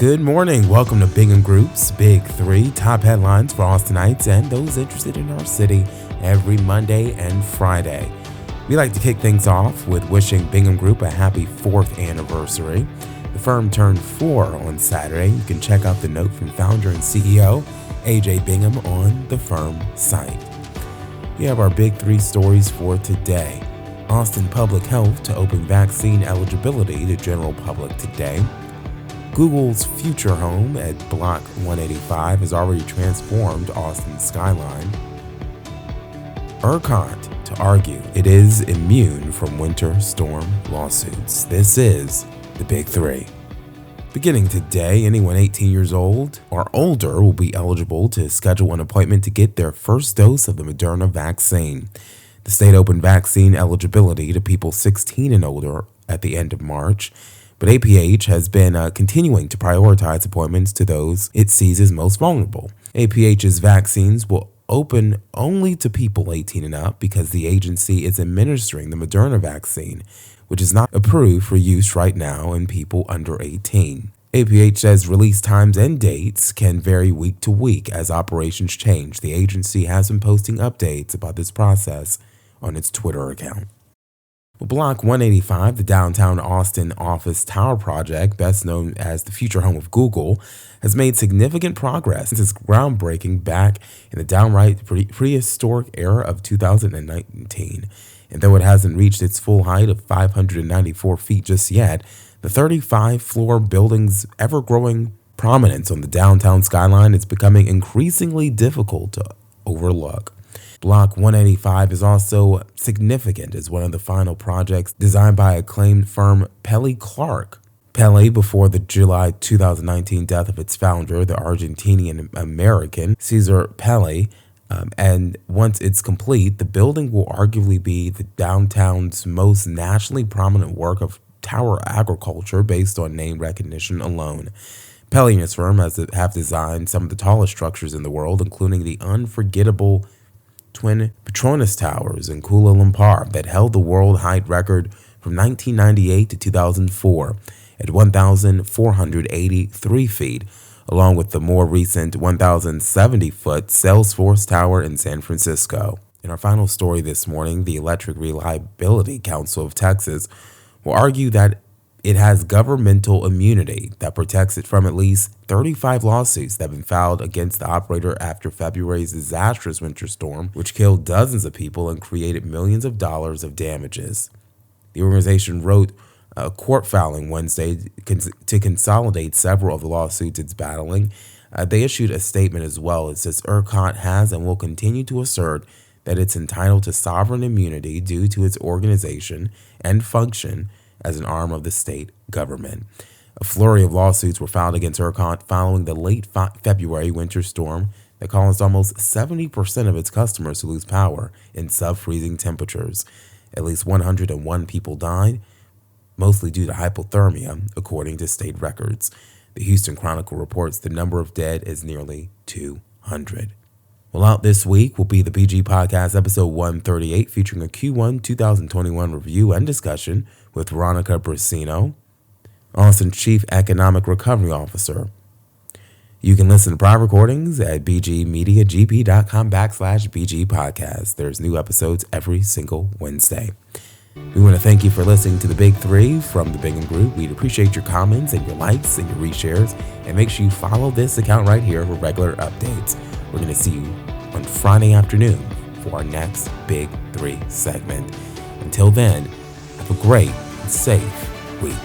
Good morning. Welcome to Bingham Group's Big Three, top headlines for Austinites and those interested in our city every Monday and Friday. We like to kick things off with wishing Bingham Group a happy 4th anniversary. The firm turned 4 on Saturday. You can check out the note from founder and CEO AJ Bingham on the firm site. We have our Big Three stories for today. Austin Public Health to open vaccine eligibility to general public today. Google's future home at Block 185 has already transformed Austin's Skyline. ERCOT to argue it is immune from winter storm lawsuits. This is the Big Three. Beginning today, anyone 18 years old or older will be eligible to schedule an appointment to get their first dose of the Moderna vaccine. The state opened vaccine eligibility to people 16 and older at the end of March. But APH has been continuing to prioritize appointments to those it sees as most vulnerable. APH's vaccines will open only to people 18 and up because the agency is administering the Moderna vaccine, which is not approved for use right now in people under 18. APH says release times and dates can vary week to week as operations change. The agency has been posting updates about this process on its Twitter account. Block 185, the downtown Austin office tower project, best known as the future home of Google, has made significant progress since its groundbreaking back in the downright prehistoric era of 2019. And though it hasn't reached its full height of 594 feet just yet, the 35-floor building's ever-growing prominence on the downtown skyline is becoming increasingly difficult to overlook. Block 185 is also significant as one of the final projects designed by acclaimed firm Pelle Clark. Pelle, before the July 2019 death of its founder, the Argentinian-American Cesar Pelle, and once it's complete, the building will arguably be the downtown's most nationally prominent work of tower agriculture based on name recognition alone. Pelle and his firm have designed some of the tallest structures in the world, including the unforgettable Twin Petronas Towers in Kuala Lumpur that held the world height record from 1998 to 2004 at 1,483 feet, along with the more recent 1,070-foot Salesforce Tower in San Francisco. In our final story this morning, the Electric Reliability Council of Texas will argue that it has governmental immunity that protects it from at least 35 lawsuits that have been filed against the operator after February's disastrous winter storm, which killed dozens of people and created millions of dollars of damages. The organization wrote a court filing Wednesday to consolidate several of the lawsuits it's battling. They issued a statement as well. It says ERCOT has and will continue to assert that it's entitled to sovereign immunity due to its organization and function as an arm of the state government. A flurry of lawsuits were filed against ERCOT following the late February winter storm that caused almost 70% of its customers to lose power in sub-freezing temperatures. At least 101 people died, mostly due to hypothermia, according to state records. The Houston Chronicle reports the number of dead is nearly 200. Well, out this week will be the BG Podcast episode 138, featuring a Q1 2021 review and discussion with Veronica Brasino, Austin's Chief Economic Recovery Officer. You can listen to prior recordings at bgmediagp.com/BG Podcast. There's new episodes every single Wednesday. We want to thank you for listening to the Big Three from the Bingham Group. We'd appreciate your comments and your likes and your reshares. And make sure you follow this account right here for regular updates. We're going to see you on Friday afternoon for our next Big Three segment. Until then, have a great and safe week.